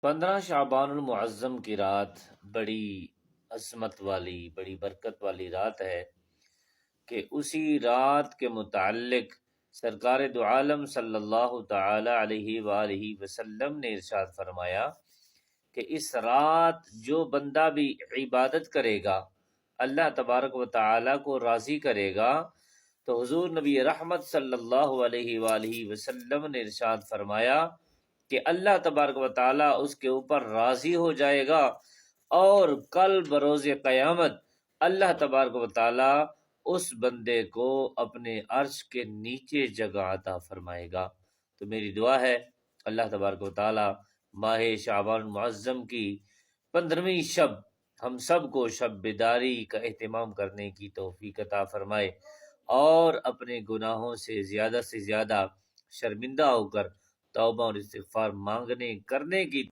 15 शाबानुल मुअज़्ज़म की रात बड़ी अज़मत वाली, बड़ी बरकत वाली रात है कि उसी रात के मुताल्लिक सरकार दो आलम सल्लल्लाहु तआला अलैहि वालैहि वसल्लम ने इरशाद फरमाया कि इस रात जो बंदा भी इबादत करेगा, अल्लाह तबारक व तआला को राज़ी करेगा। तो हुज़ूर नबी रहमत सल्लल्लाहु अलैहि वालैहि वसल्लम ने इरशाद फरमाया कि अल्लाह तबारक व तआला उसके ऊपर राज़ी हो जाएगा और कल बरोज़ क़यामत अल्लाह तबारक व तआला उस बंदे को अपने अर्श के नीचे जगह अता फरमाएगा। तो मेरी दुआ है अल्लाह तबारक व तआला माह शाबान मुअज़्ज़म की 15वीं शब हम सब को शब बेदारी का एहतमाम करने की तौफीक अता फरमाए और अपने गुनाहों से ज़्यादा शर्मिंदा होकर तौबा और इस्तिग़फ़ार मांगने करने की